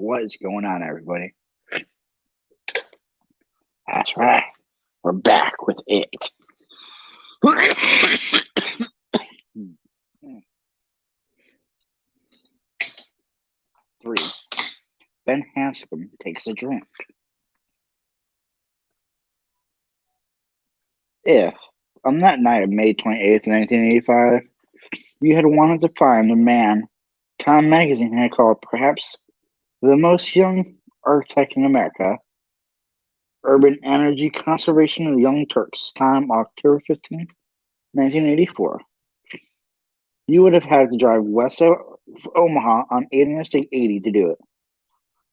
What is going on, everybody? That's right. We're back with it. 3. Ben Hanscom takes a drink. If, on that night of May 28th, 1985, you had wanted to find the man Time magazine had called perhaps the most young architect in America, Urban Energy Conservation of the Young Turks, time October 15th, 1984, you would have had to drive west of Omaha on Interstate 80 to do it.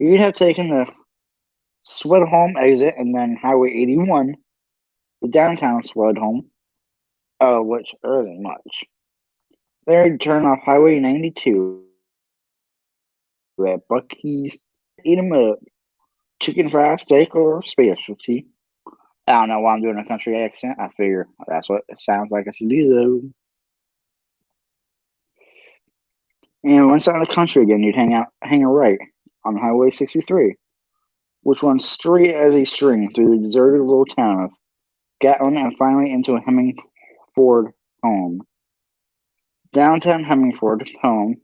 You'd have taken the Swedholm exit and then Highway 81, the downtown Swedholm, which isn't much. There, you'd turn off Highway 92 at Bucky's, eat 'em up, chicken fried steak or specialty. I don't know why I'm doing a country accent. I figure that's what it sounds like I should do, though. And once out in the country again, you'd hang a right on Highway 63, which runs straight as a string through the deserted little town of Gatlin and finally into a Hemmingford home. Downtown Hemmingford home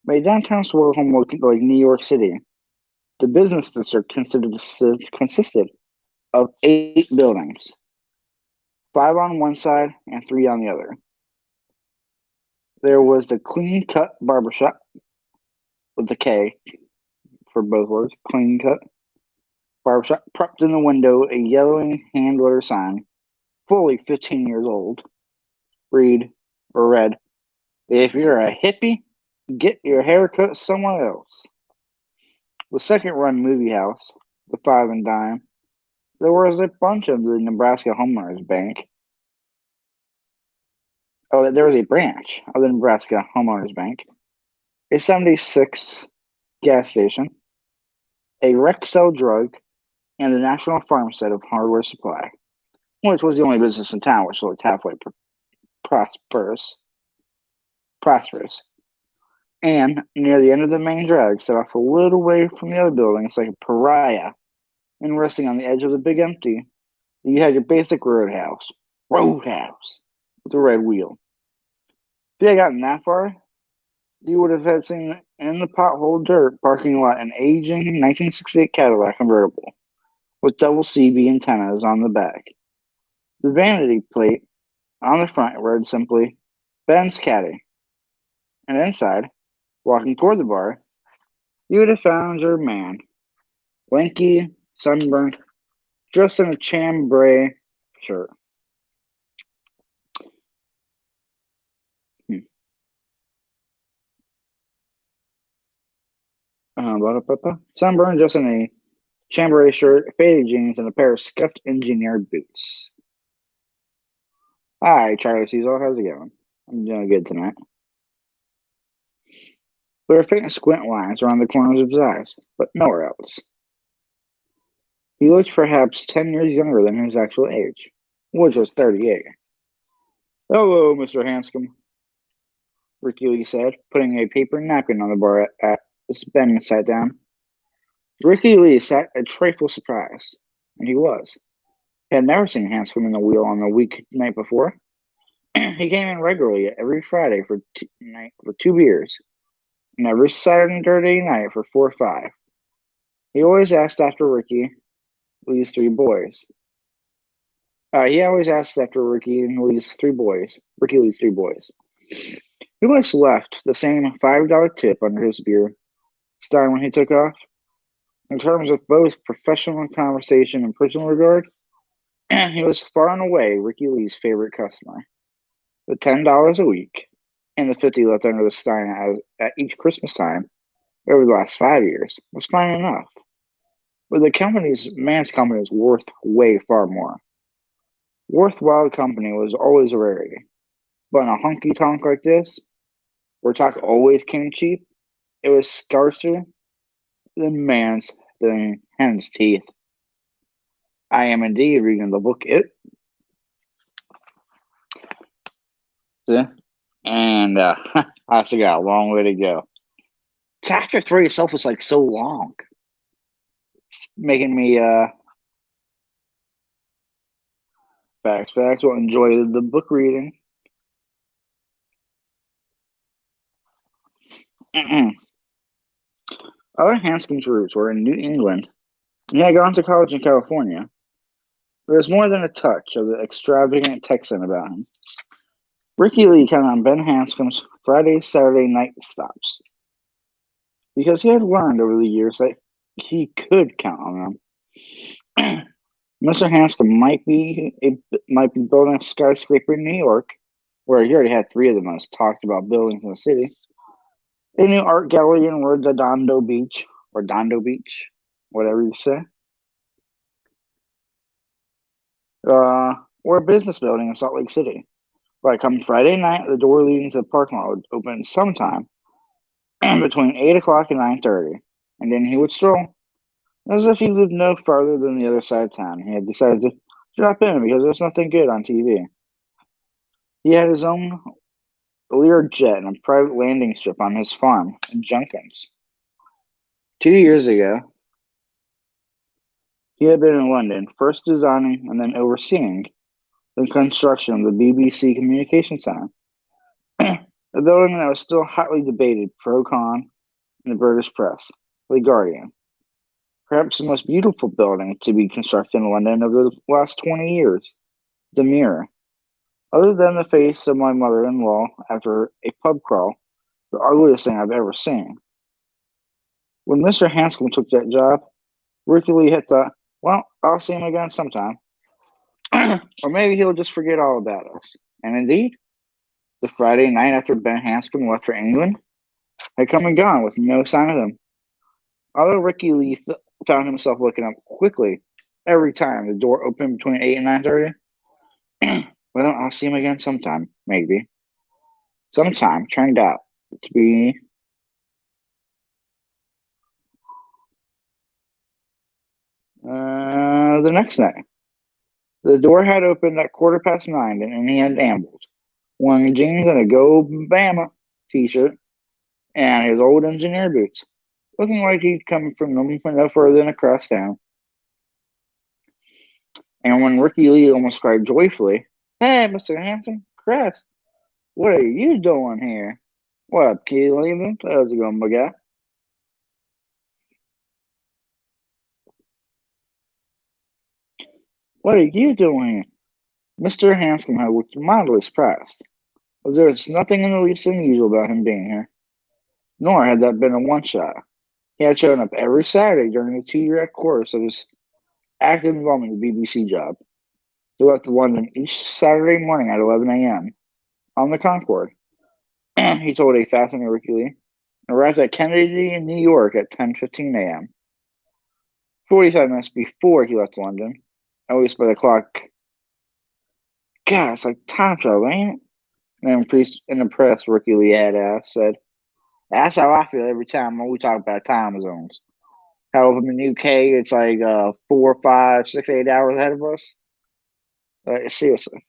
made downtown Swedholm look like New York City. The business district consisted of 8 buildings, 5 on one side and 3 on the other. There was the Clean Cut Barbershop, with the K for both words, Clean Cut Barbershop, propped in the window, a yellowing hand-letter sign, fully 15 years old, read, if you're a hippie, get your hair cut somewhere else. The second-run movie house, the 5 and Dime, there was a bunch of the Nebraska Homeowners Bank. Oh, there was a branch of the Nebraska Homeowners Bank, a 76 gas station, a Rexel drug, and the National Farmstead of Hardware Supply, which was the only business in town which looked halfway prosperous. And near the end of the main drag, set off a little way from the other buildings like a pariah, and resting on the edge of the big empty, you had your basic roadhouse with a red wheel. If you had gotten that far, you would have had seen in the pothole dirt parking lot an aging 1968 Cadillac convertible with double CB antennas on the back. The vanity plate on the front read simply, Ben's Caddy. And inside, walking toward the bar, you would have found your man, lanky, sunburnt, dressed in a chambray shirt. Sunburn, just in a chambray shirt, faded jeans, and a pair of scuffed engineered boots. Hi, Charlie Cecil. How's it going? I'm doing good tonight. There were faint squint lines around the corners of his eyes, but nowhere else. He looked perhaps 10 years younger than his actual age, which was 38. Hello, Mr. Hanscom, Ricky Lee said, putting a paper napkin on the bar as Ben sat down. Ricky Lee sat a trifle surprised, and he was. He had never seen Hanscom in the wheel on the weeknight before. He came in regularly every Friday for 2 beers, and every Saturday night for 4 or 5. He always asked after Ricky Lee's 3 boys. Ricky Lee's 3 boys. He always left the same $5 tip under his beer stein when he took off. In terms of both professional conversation and personal regard, he was far and away Ricky Lee's favorite customer. The $10 a week and the $50 left under the stein at each Christmas time over the last 5 years was fine enough. But the man's company was worth way far more. Worthwhile company was always a rarity. But in a honky-tonk like this, where talk always came cheap, it was scarcer than hen's teeth. I am indeed reading the book It. And I still got a long way to go. chapter 3 itself was like so long, making me facts will enjoy the book reading. Other Hanscom's roots were in New England, and he had gone to college in California. There was more than a touch of the extravagant Texan about him. Ricky Lee counted on Ben Hanscom's Friday, Saturday night stops because he had learned over the years that he could count on them. Mr. Hanscom might be building a skyscraper in New York, where he already had 3 of the most talked about buildings in the city. A new art gallery in Redondo Beach, or Dondo Beach, whatever you say. Or a business building in Salt Lake City. But come Friday night, the door leading to the parking lot would open sometime between 8 o'clock and 9:30, and then he would stroll. As if he lived no farther than the other side of town, he had decided to drop in because there's nothing good on TV. He had his own Learjet and a private landing strip on his farm in Junkins. 2 years ago, he had been in London, first designing and then overseeing the construction of the BBC Communications Centre, a building that was still hotly debated pro-con in the British press, The Guardian. Perhaps the most beautiful building to be constructed in London over the last 20 years, The Mirror. Other than the face of my mother-in-law after a pub crawl, the ugliest thing I've ever seen. When Mr. Hanscom took that job, Ricky Lee had thought, well, I'll see him again sometime. Or maybe he'll just forget all about us. And indeed, the Friday night after Ben Hanscom left for England had come and gone with no sign of him. Although Ricky Lee found himself looking up quickly every time the door opened between 8 and 9:30, well, I'll see him again sometime, maybe. Sometime turned out to be the next night. The door had opened at 9:15, and he had ambled, wearing jeans and a Go Bama t-shirt and his old engineer boots, looking like he'd come from no further than across town. And when Ricky Lee almost cried joyfully, "Hey, Mr. Hampton, Chris, what are you doing here?" "What up, Keelan? How's it going, my guy?" "What are you doing here?" Mr. Hanscom had looked mildly surprised, but there was nothing in the least unusual about him being here. Nor had that been a one-shot. He had shown up every Saturday during the 2-year course of his active involvement in the BBC job. He left London each Saturday morning at 11 a.m. on the Concorde, he told a fascinating Ricky Lee, and arrived at Kennedy in New York at 10:15 a.m. 45 minutes before he left London, at least by the clock. God, it's like time travel, ain't it? In the press, Ricky Lee had said, "That's how I feel every time when we talk about time zones. How in the UK it's like 4, 5, 6, 8 hours ahead of us." Seriously.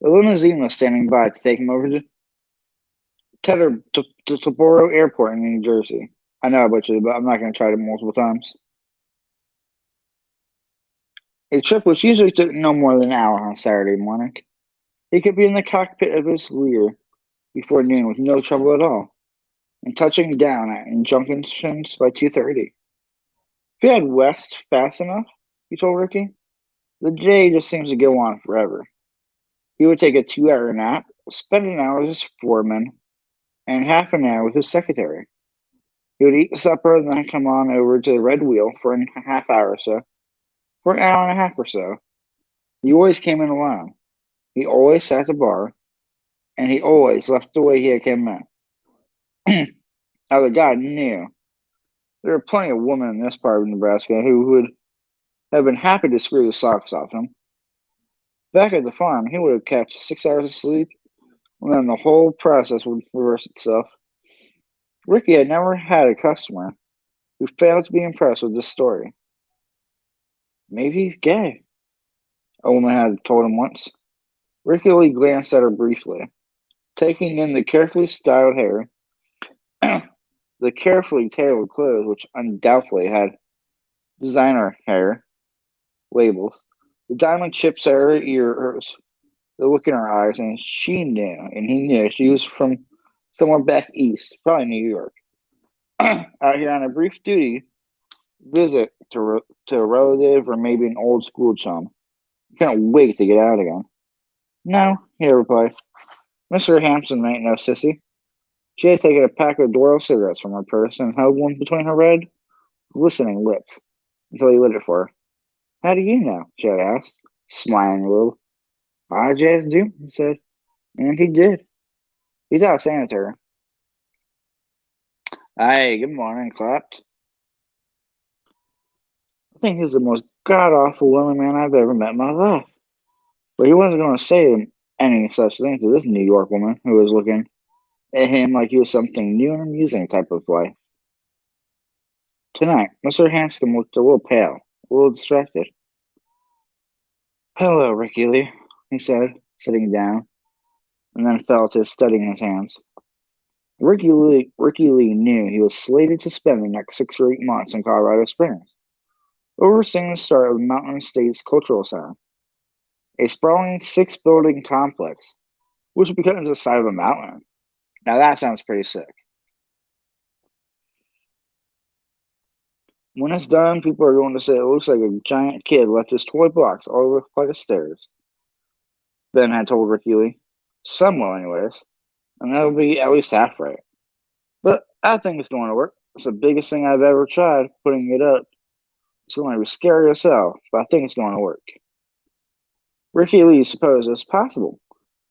The limousine was standing by to take him over to Teterboro Airport in New Jersey. I know I butchered it, but I'm not going to try it multiple times. A trip which usually took no more than an hour on a Saturday morning. He could be in the cockpit of his Lear before noon with no trouble at all, and touching down at Junkins by 2:30. If he had west fast enough, he told Ricky, the day just seems to go on forever. He would take a 2-hour nap, spend an hour with his foreman, and half an hour with his secretary. He would eat supper and then come on over to the Red Wheel for a half hour or so. For an hour and a half or so. He always came in alone. He always sat at the bar, and he always left the way he had come in. Now the guy knew there were plenty of women in this part of Nebraska who would have been happy to screw the socks off him. Back at the farm, he would have catch 6 hours of sleep, and then the whole process would reverse itself. Ricky had never had a customer who failed to be impressed with this story. Maybe he's gay, a woman had told him once. Ricky Lee glanced at her briefly, taking in the carefully styled hair, the carefully tailored clothes, which undoubtedly had designer hair labels, the diamond chips at her ears, the look in her eyes, and she knew, and he knew she was from somewhere back east, probably New York, out here on a brief duty visit to a relative or maybe an old school chum. Can't wait to get out again. No, he replied. Mr. Hampson ain't no sissy. She had taken a pack of Doral cigarettes from her purse and held one between her red, glistening lips until he lit it for her. How do you know? She had asked, smiling a little. I just do, he said. And he did. He thought saying it to her. Hey, good morning, clapped. I think he's the most god awful lonely man I've ever met in my life. But he wasn't going to say any such thing to this New York woman who was looking at him like he was something new and amusing type of life. Tonight, Mr. Hanscom looked a little pale, a little distracted. Hello, Ricky Lee, he said, sitting down, and then fell to studying his hands. Ricky Lee knew he was slated to spend the next 6 or 8 months in Colorado Springs, overseeing the start of the Mountain States Cultural Center, a sprawling 6-building complex, which would be cut into the side of a mountain. Now that sounds pretty sick. When it's done, people are going to say it looks like a giant kid left his toy box all over the flight of stairs, Ben had told Ricky Lee. Some will, anyways, and that'll be at least half right. But I think it's going to work. It's the biggest thing I've ever tried putting it up. It's going to be scary as hell, but I think it's going to work. Ricky Lee supposed it's possible,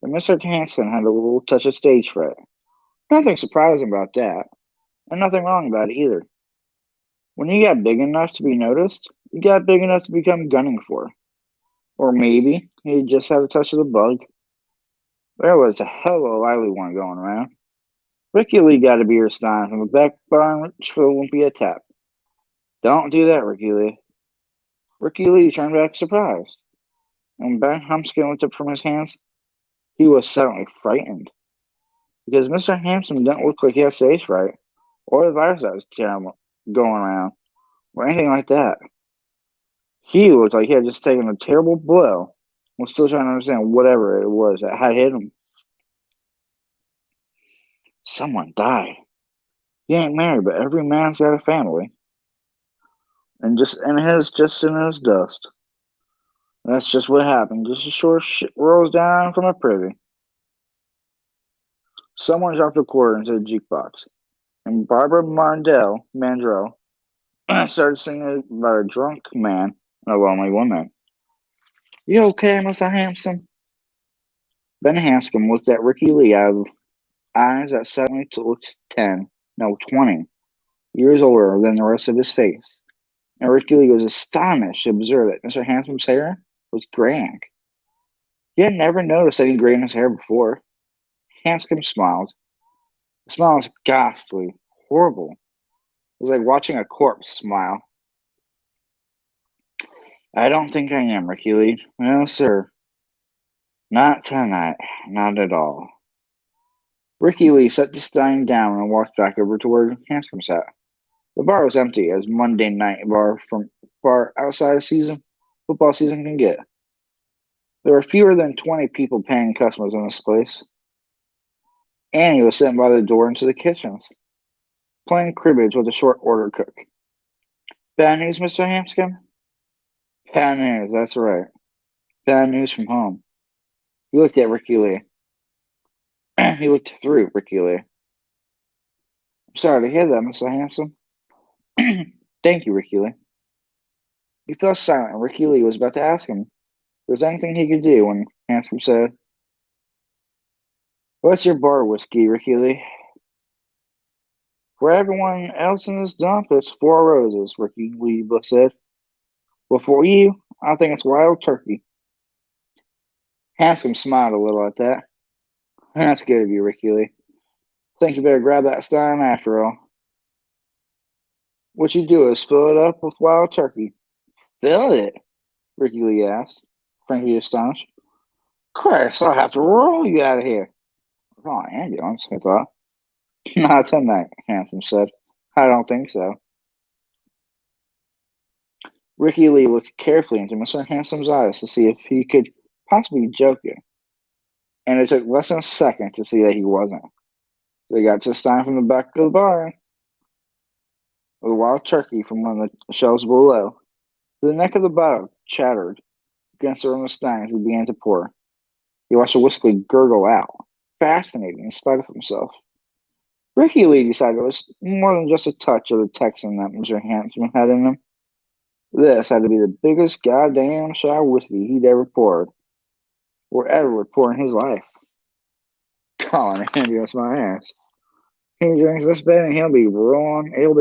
but Mr. Hanson had a little touch of stage fright. Nothing surprising about that, and nothing wrong about it either. When you get big enough to be noticed, you got big enough to become gunning for. Or maybe he just had a touch of the bug. There was a hell of a lively one going around. Ricky Lee got a beer stein from the back barn for the Olympia tap. Don't do that, Ricky Lee. Ricky Lee turned back surprised. And Ben Humpskin looked up from his hands. He was suddenly frightened. Because Mr. Hampson didn't look like he had stage fright, or the virus that was terrible going around, or anything like that. He looked like he had just taken a terrible blow, and was still trying to understand whatever it was that had hit him. Someone died. He ain't married, but every man's got a family. And just in his dust. That's just what happened. Just as short shit rolls down from a privy. Someone dropped a quarter into the jukebox, and Barbara Mandrell started singing about a drunk man and a lonely woman. You okay, Mr. Hampson? Ben Hanscom looked at Ricky Lee out of eyes that suddenly looked 10, no, 20 years older than the rest of his face. And Ricky Lee was astonished to observe that Mr. Hanscom's hair was graying. He had never noticed any gray in his hair before. Hanscom smiled. The smile was ghastly, horrible. It was like watching a corpse smile. I don't think I am, Ricky Lee. No, sir. Not tonight. Not at all. Ricky Lee set the stein down and walked back over to where Hanscom sat. The bar was empty, as Monday night bar outside of football season can get. There were fewer than 20 people paying customers in this place. Annie was sitting by the door into the kitchens, playing cribbage with a short order cook. Bad news, Mr. Hampscom? Bad news, that's right. Bad news from home. He looked at Ricky Lee. He looked through Ricky Lee. I'm sorry to hear that, Mr. Hampson. Thank you, Ricky Lee. He fell silent, and Ricky Lee was about to ask him if there was anything he could do when Hampson said, What's your bar whiskey, Ricky Lee? For everyone else in this dump, it's 4 roses, Ricky Lee said. Well, for you, I think it's wild turkey. Hanscom smiled a little at that. That's good of you, Ricky Lee. Think you better grab that stein after all. What you do is fill it up with wild turkey. Fill it? Ricky Lee asked, frankly astonished. Christ, I'll have to roll you out of here. Oh, ambulance, I thought. Not tonight, Handsome said. I don't think so. Ricky Lee looked carefully into Mr. Handsome's eyes to see if he could possibly be joking, and it took less than a second to see that he wasn't. They got to a stein from the back of the barn, with a wild turkey from one of the shelves below. The neck of the bottle chattered against the rim of the stein as he began to pour. He watched the whiskey gurgle out, fascinating in spite of himself. Ricky Lee decided it was more than just a touch of the Texan that Mr. Handsome had in him. This had to be the biggest goddamn shot of whiskey he'd ever poured, or ever would pour in his life. Calling ambulance my ass. He drinks this bad and he'll be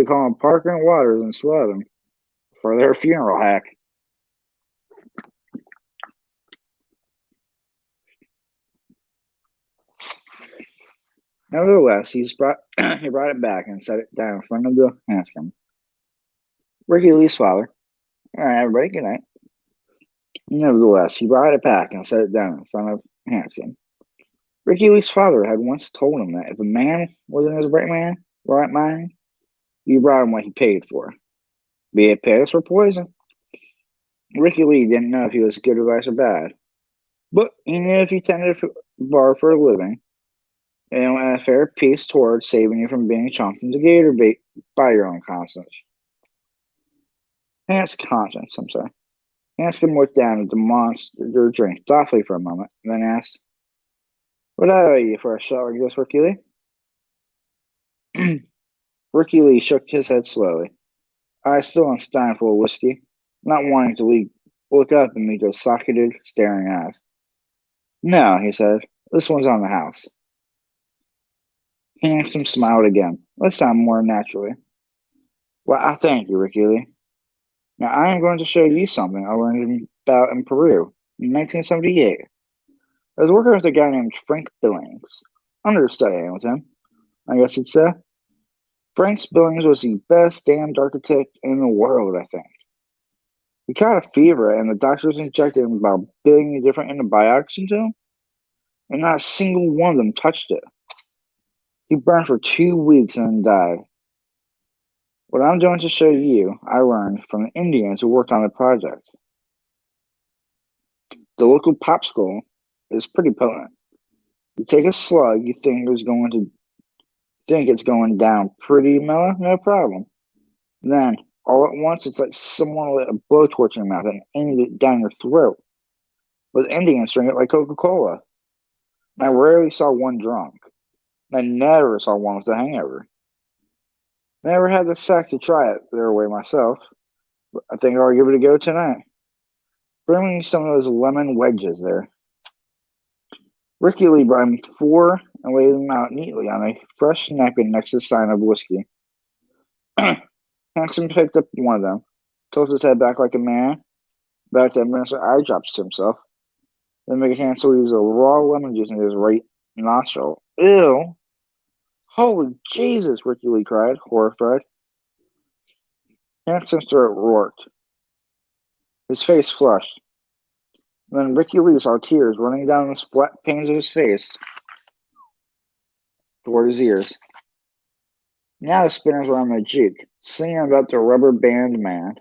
calling Parker and Waters and sweating for their funeral hack. Nevertheless, he brought it back and set it down in front of the Hanscom. Ricky Lee's father. All right, everybody, good night. Nevertheless, he brought it back and set it down in front of Hanscom. Ricky Lee's father had once told him that if a man was in his right mind, you brought him what he paid for, be it pills or poison. Ricky Lee didn't know if he was good advice or bad, but he knew if you tended a bar for a living, and went a fair piece towards saving you from being chomped into gator bait by your own conscience. I'm sorry. Hanscom looked down at the monster drink thoughtfully for a moment, and then asked, "What owe you for a shot like this, Ricky Lee?" Ricky Lee shook his head slowly. I still am stein full of whiskey, not wanting to look up and meet those socketed, staring eyes. No, he said. This one's on the house. Handsome smiled again, this time more naturally. Well, I thank you, Ricky Lee. Now I am going to show you something I learned about in Peru in 1978. I was working with a guy named Frank Billings, understudying with him, I guess you'd say. Frank Billings was the best damned architect in the world, I think. He caught a fever, and the doctors injected him about a billion different antibiotics into him, and not a single one of them touched it. He burned for 2 weeks and then died. What I'm going to show you, I learned from the Indians who worked on the project. The local popsicle is pretty potent. You take a slug, you think it's going down pretty mellow, no problem. Then, all at once, it's like someone lit a blowtorch in your mouth and aimed it down your throat. But Indians drink it like Coca-Cola. I rarely saw one drunk. I never saw one with a hangover. Never had the sack to try it their way myself, but I think I'll give it a go tonight. Bring me some of those lemon wedges there. Ricky Lee brought him 4 and laid them out neatly on a fresh napkin next to the sign of whiskey. Hanson picked up one of them, tilted his head back like a man, about to administer eye drops to himself. Then make a Hansel use a raw lemon juice into his right nostril. Ew! Holy Jesus! Ricky Lee cried, horrified. Hanson's throat roared. His face flushed. Then Ricky Lee saw tears running down the flat panes of his face toward his ears. Now the spinners were on their cheek, singing about the rubber band man.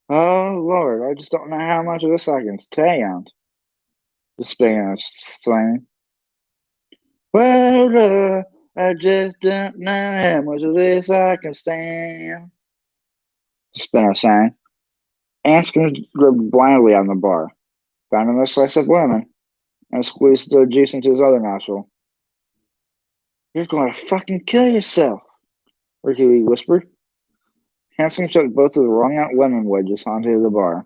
Oh, Lord, I just don't know how much of this I can stand, the spinners sang. Well, I just don't know how much of this I can stand, the spinner sang. Anskin gripped blindly on the bar, found another slice of lemon, and squeezed the juice into his other nostril. You're going to fucking kill yourself, Ricky Lee whispered. Hanson took both of the wrung out lemon wedges onto the bar.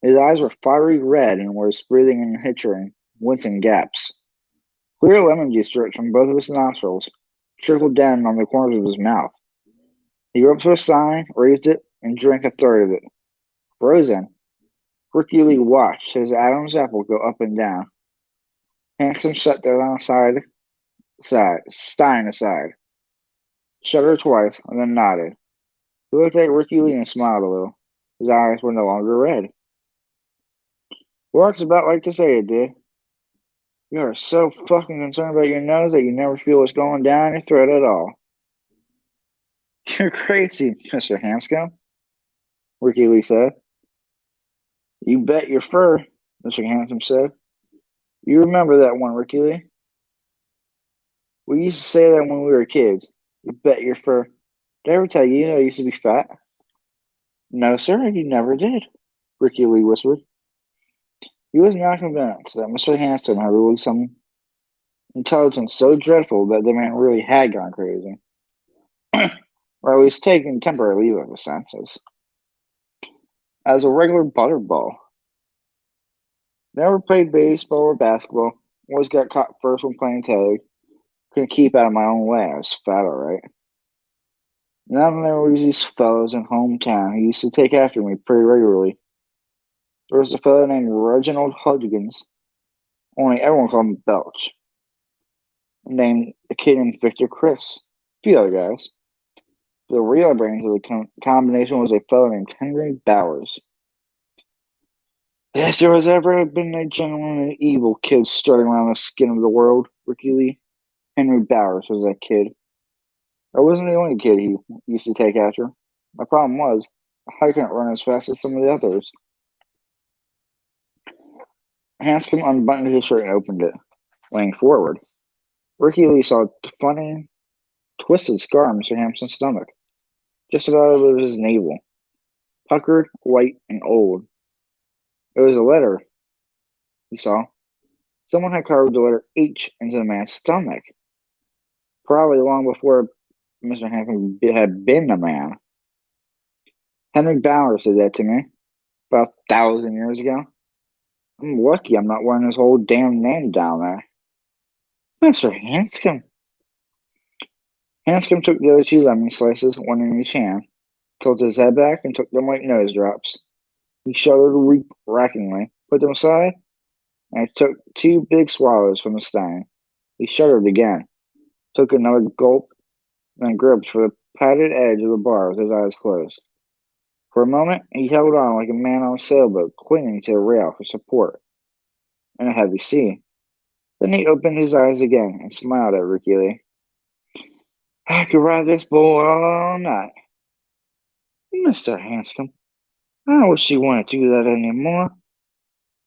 His eyes were fiery red and was breathing in hiccupping, wincing gaps. Clear lemon juice dripped from both of his nostrils, trickled down on the corners of his mouth. He gulped to a sign, raised it, and drank a third of it. Frozen, Ricky Lee watched his Adam's apple go up and down. Hanson sat down Stein aside, shuddered twice, and then nodded. He looked at Ricky Lee and smiled a little. His eyes were no longer red. Works about like to say it, dude. You are so fucking concerned about your nose that you never feel what's going down your throat at all. You're crazy, Mr. Hanscom, Ricky Lee said. You bet your fur, Mr. Hanscom said. You remember that one, Ricky Lee? We used to say that when we were kids. You bet your fur. Did I ever tell you I used to be fat? No, sir, you never did, Ricky Lee whispered. He was not convinced that Mr. Hanson had really some intelligence so dreadful that the man really had gone crazy, or at least taken temporary leave of his senses. As a regular butterball. Never played baseball or basketball. Always got caught first when playing tag. Couldn't keep out of my own way. I was fat, all right. Now there were these fellows in hometown who used to take after me pretty regularly. There was a fellow named Reginald Hudgens, only everyone called him Belch. Named a kid named Victor Chris. A few other guys. The real brains of the combination was a fellow named Henry Bowers. If there was ever been a genuinely evil kid strutting around the skin of the world, Ricky Lee, Henry Bowers was that kid. I wasn't the only kid he used to take after. My problem was, I couldn't run as fast as some of the others. Hanscom unbuttoned his shirt and opened it, laying forward. Ricky Lee saw a funny, twisted scar on Mr. Hampson's stomach, just about over his navel, puckered, white, and old. It was a letter, he saw. Someone had carved the letter H into the man's stomach, probably long before Mr. Hampson had been a man. Henry Bowers did that to me about 1,000 years ago. I'm lucky I'm not wearing his whole damn name down there. Mr. Hanscom. Hanscom took the other two lemon slices, one in each hand, tilted his head back, and took them like nose drops. He shuddered rackingly, put them aside, and took two big swallows from the stein. He shuddered again, took another gulp, then gripped for the padded edge of the bar with his eyes closed. For a moment, he held on like a man on a sailboat clinging to a rail for support in a heavy sea. Then he opened his eyes again and smiled at Ricky Lee. I could ride this bull all night. Mr. Hanscom, I don't wish you want to do that anymore,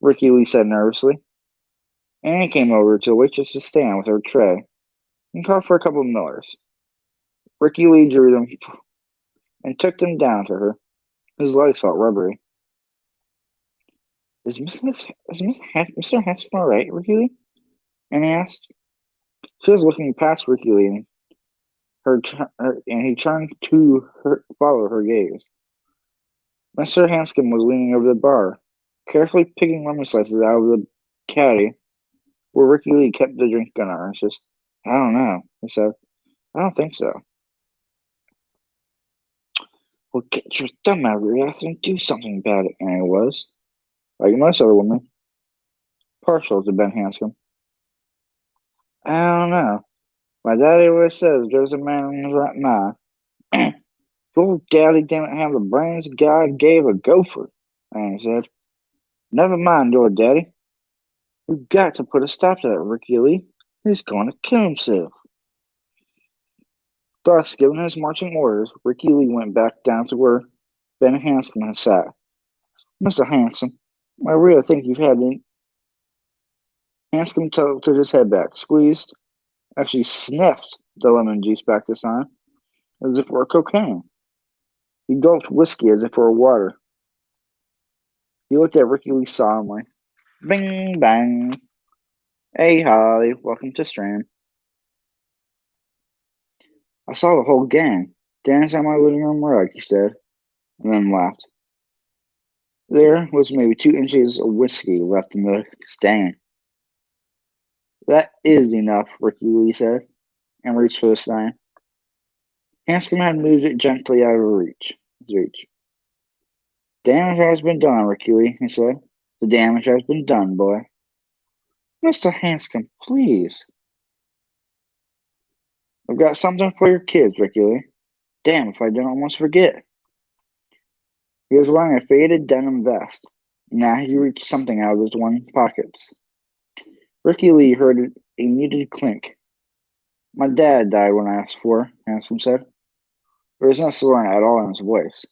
Ricky Lee said nervously. Annie came over to a waitress's stand with her tray and called for a couple of Millers. Ricky Lee drew them and took them down to her. His legs felt rubbery. Is Mr. Hanscom all right, Ricky Lee? Annie asked. She was looking past Ricky Lee and he turned to follow her gaze. Mr. Hanscom was leaning over the bar, carefully picking lemon slices out of the caddy where Ricky Lee kept the drink gun just, I don't know, he said. I don't think so. Well, get your thumb out of your ass and do something about it, Annie was, like most other women, partial to Ben Hanscom. I don't know. My daddy always says there's a man in his right mind. Your daddy didn't have the brains God gave a gopher, Annie said. Never mind your daddy. We've got to put a stop to that, Ricky Lee. He's going to kill himself. Thus, given his marching orders, Ricky Lee went back down to where Ben Hanscom had sat. Mr. Hanscom, I really think you've had it. Hanscom took his head back, squeezed, actually sniffed the lemon juice back this time, as if it were cocaine. He gulped whiskey as if it were water. He looked at Ricky Lee solemnly. Bing, bang. Hey, Holly, welcome to Strand. I saw the whole gang dance on my living room rug, he said, and then laughed. There was maybe 2 inches of whiskey left in the stain. That is enough, Ricky Lee said, and reached for the stein. Hanscom had moved it gently out of his reach. Damage has been done, Ricky Lee, he said. The damage has been done, boy. Mr. Hanscom, please. I've got something for your kids, Ricky Lee. Damn if I didn't almost forget. He was wearing a faded denim vest, Now he reached something out of his one pockets. Ricky Lee heard a muted clink. My dad died when I asked for, Handsome said. There was no slurring at all in his voice.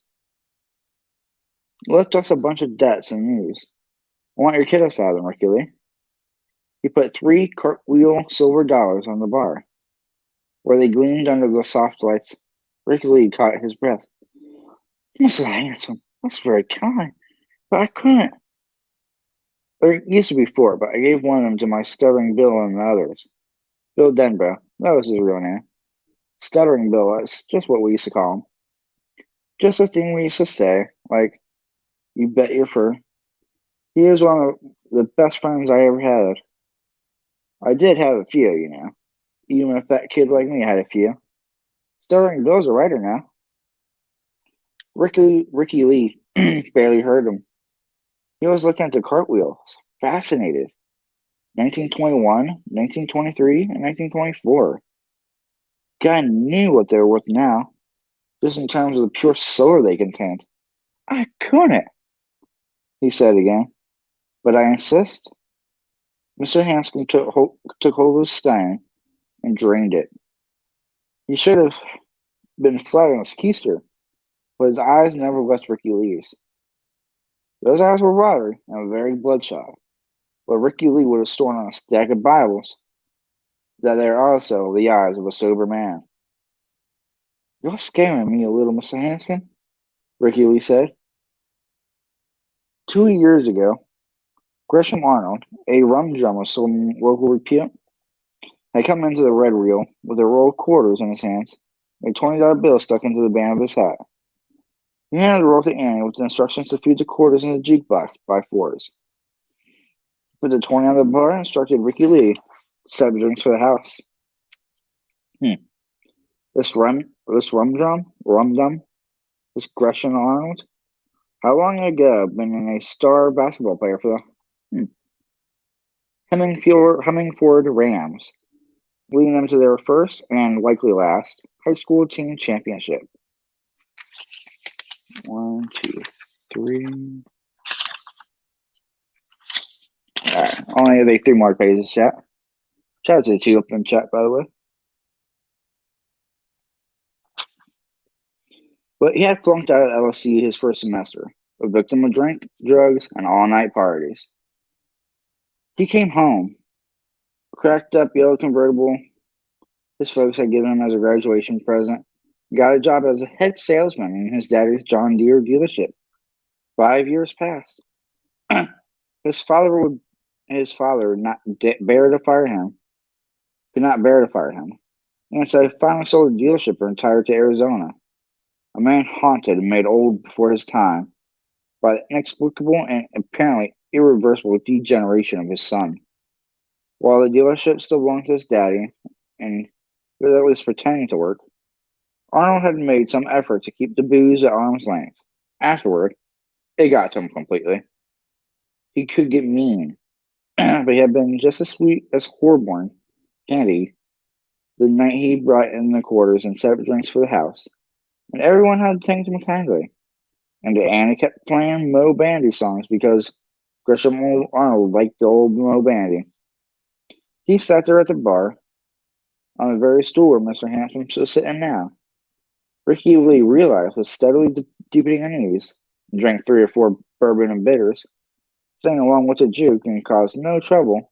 Left us a bunch of debts and news. I want your kiddos out of them, Ricky Lee. He put 3 cartwheel silver dollars on the bar. Where they gleamed under the soft lights, Ricky Lee caught his breath. Mr. Handsome, that's very kind, but I couldn't. There used to be 4, but I gave one of them to my stuttering Bill and the others. Bill Denbrough, that was his real name. Stuttering Bill, that's just what we used to call him. Just a thing we used to say, like, you bet your fur. He was one of the best friends I ever had. I did have a few, even if that kid like me had a few. Stuttering Bill's a writer now. Ricky Lee barely heard him. He was looking at the cartwheels, fascinated. 1921, 1923, and 1924. Guy knew what they were worth now, just in terms of the pure silver they contained. I couldn't, he said again, but I insist. Mr. Hanscom took hold of his stein and drained it. He should have been flat on his keister, but his eyes never left Ricky Lee's. Those eyes were watery and very bloodshot, but Ricky Lee would have sworn on a stack of Bibles that they are also the eyes of a sober man. You're scaring me a little, Mr. Hanscom, Ricky Lee said. 2 years ago, Gresham Arnold, a rum drum of some local repute, had come into the Red Reel with a roll of quarters in his hands, a $20 bill stuck into the band of his hat. He handed the roll to Annie with instructions to feed the quarters in the jukebox by 4s. Put the 20 on the bar and instructed Ricky Lee to set up drinks for the house. This rum drum, this Gresham Arnold, how long ago been a star basketball player for the Hemmingford Rams, leading them to their first and likely last high school team championship. 1, 2, 3. All right, only have 3 more pages, chat. Shout out to the 2 up in chat, by the way. But he had flunked out of LSU his first semester, a victim of drink, drugs, and all-night parties. He came home, cracked up yellow convertible his folks had given him as a graduation present, got a job as a head salesman in his daddy's John Deere dealership. 5 years passed. His father could not bear to fire him, and so he finally sold the dealership and retired to Arizona. A man haunted and made old before his time by the inexplicable and apparently irreversible degeneration of his son. While the dealership still belonged to his daddy, and he was at least pretending to work, Arnold had made some effort to keep the booze at arm's length. Afterward, it got to him completely. He could get mean, but he had been just as sweet as Horborn candy the night he brought in the quarters and set up drinks for the house, and everyone had thanked him kindly. And Annie kept playing Mo Bandy songs because Gresham Arnold liked the old Mo Bandy. He sat there at the bar, on the very stool where Mr. Hanscom was sitting now. Ricky Lee realized was steadily deepening unease, and drank 3 or 4 bourbon and bitters, sang along with the juke and caused no trouble,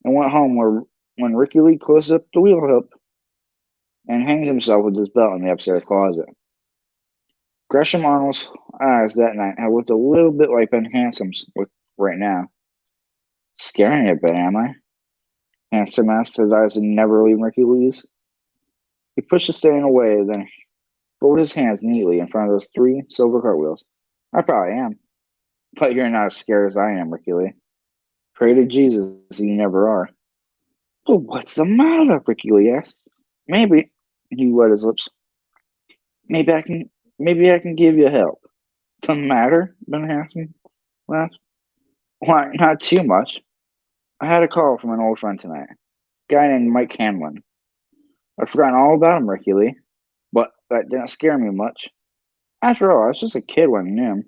and went home when Ricky Lee closed up the wheel hook and hanged himself with his belt in the upstairs closet. Gresham Arnold's eyes that night had looked a little bit like Ben Hansom's look right now. Scaring you a bit, am I? Handsome asked, his eyes had never leaving Ricky Lee's. He pushed the stain away, then folded his hands neatly in front of those 3 silver cartwheels. I probably am. But you're not as scared as I am, Ricky Lee. Pray to Jesus you never are. But what's the matter? Ricky Lee asked. Maybe, he wet his lips. Maybe I can give you help. The matter? Ben Hanscom laughed. Why, not too much. I had a call from an old friend tonight. A guy named Mike Hanlon. I'd forgotten all about him, Ricky Lee. But that didn't scare me much. After all, I was just a kid when I knew him.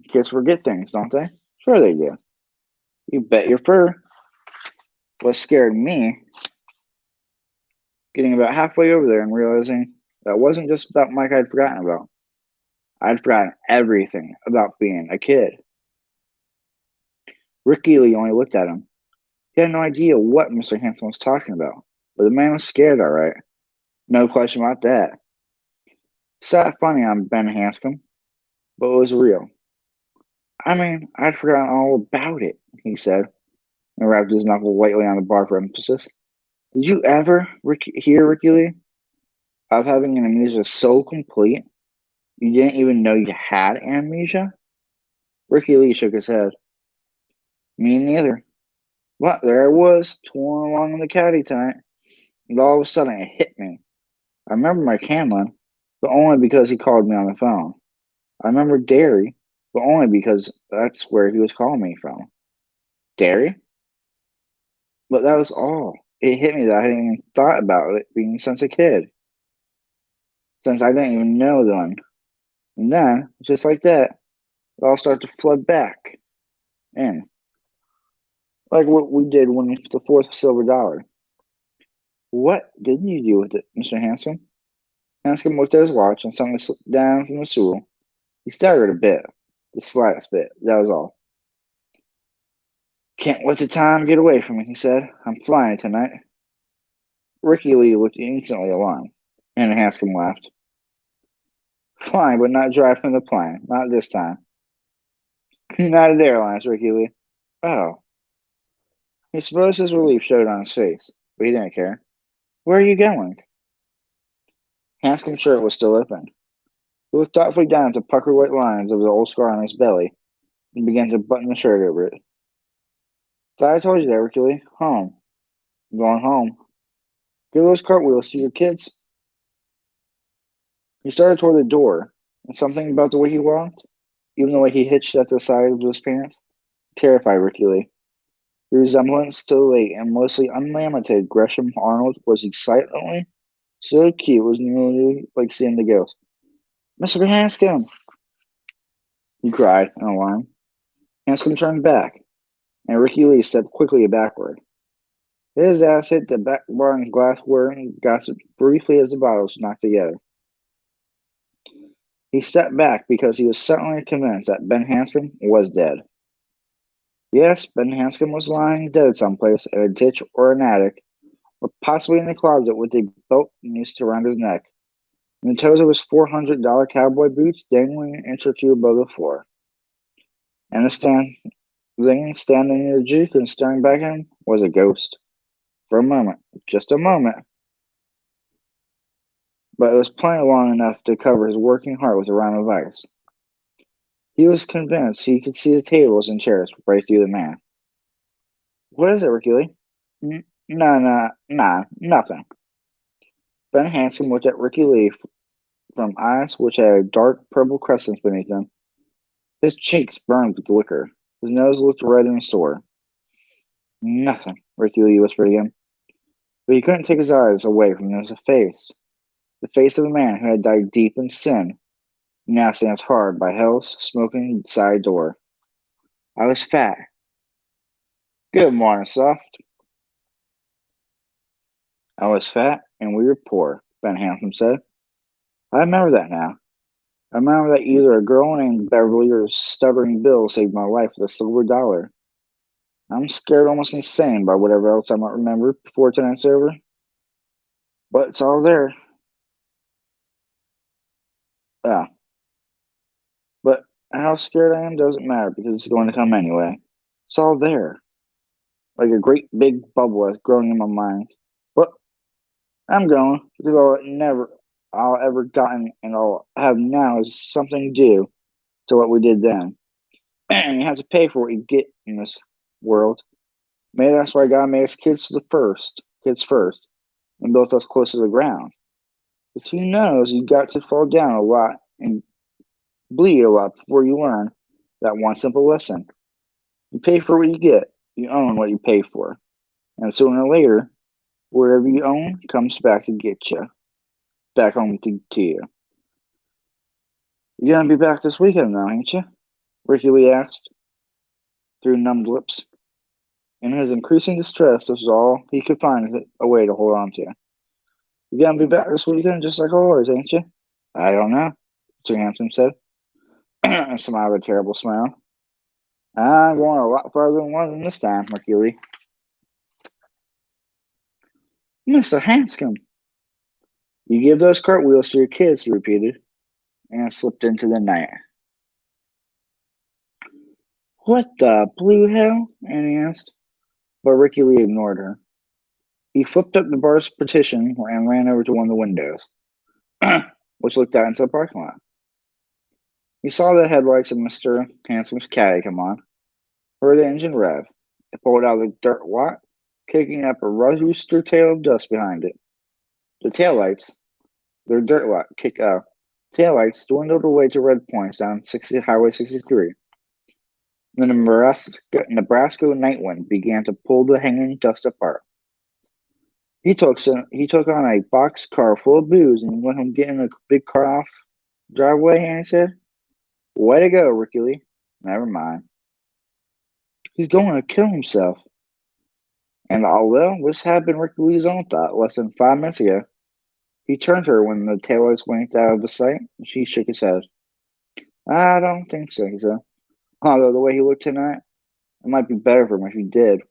Kids forget things, don't they? Sure they do. You bet your fur. What scared me, getting about halfway over there and realizing that wasn't just about Mike I'd forgotten about. I'd forgotten everything about being a kid. Ricky Lee only looked at him. He had no idea what Mr. Hanson was talking about, but the man was scared, all right. No question about that. Sat funny on Ben Hanscom, but it was real. I mean, I'd forgotten all about it, he said, and rapped his knuckle lightly on the bar for emphasis. Did you ever hear, Ricky Lee, of having an amnesia so complete you didn't even know you had amnesia? Ricky Lee shook his head. Me neither. But there I was, touring along in the caddy tonight, and all of a sudden it hit me. I remember my Camlin, but only because he called me on the phone. I remember Derry, but only because that's where he was calling me from. Derry? But that was all. It hit me that I hadn't even thought about it being since a kid. Since I didn't even know then. And then, just like that, it all started to flood back in. Like what we did when the fourth silver dollar. What did you do with it, Mr. Hanson? Hanscom looked at his watch and suddenly slipped down from the stool. He staggered a bit, the slightest bit, that was all. Can't let the time get away from me, he said. I'm flying tonight. Ricky Lee looked instantly alarmed, and Hanscom laughed. Flying, but not driving the plane. Not this time. United Airlines, Ricky Lee. Oh. He supposed his relief showed on his face, but he didn't care. Where are you going? Hanscom's shirt was still open. He looked thoughtfully down at the puckered white lines of the old scar on his belly and began to button the shirt over it. Thought I told you that, Ricky Lee. Home. I'm going home. Give those cartwheels to your kids. He started toward the door, and something about the way he walked, even the way he hitched at the side of his pants, terrified Ricky Lee. The resemblance to the late and mostly unlamented Gresham Arnold was excitantly so cute it was nearly like seeing the ghost. Mr. Hanscom! He cried in alarm. Hanscom turned back, and Ricky Lee stepped quickly backward. His ass hit the back bar and glassware and gossiped briefly as the bottles knocked together. He stepped back because he was suddenly convinced that Ben Hanscom was dead. Yes, Ben Hanscom was lying dead someplace in a ditch or an attic, or possibly in a closet with a belt noosed around his neck, and the toes of his $400 cowboy boots dangling an inch or two above the floor. And the thing standing near the Duke and staring back at him was a ghost. For a moment, just a moment, but it was plenty long enough to cover his working heart with a round of ice. He was convinced he could see the tables and chairs right through the man. What is it, Ricky Lee? Nothing. Ben Hanscom looked at Ricky Lee from eyes which had dark purple crescents beneath them. His cheeks burned with liquor. His nose looked red and sore. Nothing, Ricky Lee whispered again. But he couldn't take his eyes away from his face. The face of a man who had died deep in sin, now stands hard by hell's smoking side door. I was fat. Good morning, Soft. I was fat and we were poor, Ben Hanscom said. I remember that now. I remember that either a girl named Beverly or stuttering Bill saved my life with a silver dollar. I'm scared almost insane by whatever else I might remember before tonight's over. But it's all there. Yeah. But how scared I am doesn't matter because it's going to come anyway. It's all there. Like a great big bubble that's growing in my mind. But I'm going because I'll ever gotten and I'll have now is something due to what we did then. And you have to pay for what you get in this world. Maybe that's why God made us kids first, and built us close to the ground. Because He knows you got to fall down a lot and bleed a lot before you learn that one simple lesson. You pay for what you get, you own what you pay for. And sooner or later, whatever you own comes back to get you. Back home to you. You're gonna be back this weekend though, ain't you? Ricky Lee asked through numbed lips. In his increasing distress, this was all he could find a way to hold on to. "You gonna be back this weekend just like always, ain't you?" "I don't know," Mr. Hampton said, and smiled a terrible smile. "I'm going a lot farther than London this time, Mercury." "Mr. Hanscom, you give those cartwheels to your kids," he repeated, and slipped into the night. "What the blue hell?" Annie asked, but Ricky Lee ignored her. He flipped up the bar's partition and ran over to one of the windows, which looked out into the parking lot. He saw the headlights of Mr. Hansom's caddy come on, heard the engine rev. It pulled out of the dirt lot, kicking up a rooster tail of dust behind it. The taillights, their dirt lot taillights dwindled away to red points down Highway 63. The Nebraska night wind began to pull the hanging dust apart. He took on a box car full of booze and went home getting a big car off driveway, Annie said. "Way to go, Ricky Lee." "Never mind. He's going to kill himself." And although this had been Ricky Lee's own thought less than 5 minutes ago, he turned to her when the taillights winked out of the sight, and she shook his head. "I don't think so," he said. "Although the way he looked tonight, it might be better for him if he did."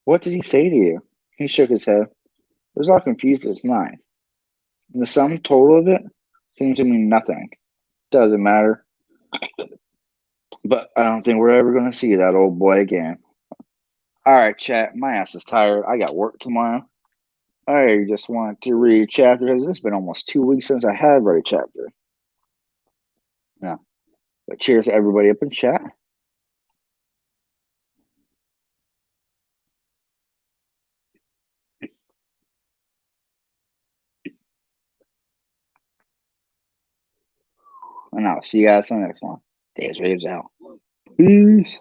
"What did he say to you?" He shook his head. It was all confused as mine. And the sum total of it seemed to mean nothing. "Doesn't matter. But I don't think we're ever going to see that old boy again." Alright, chat. My ass is tired. I got work tomorrow. I just wanted to read a chapter because it's been almost 2 weeks since I had read a chapter. Yeah. But cheers to everybody up in chat. And I'll see you guys on the next one. Daves-Raves out. Peace.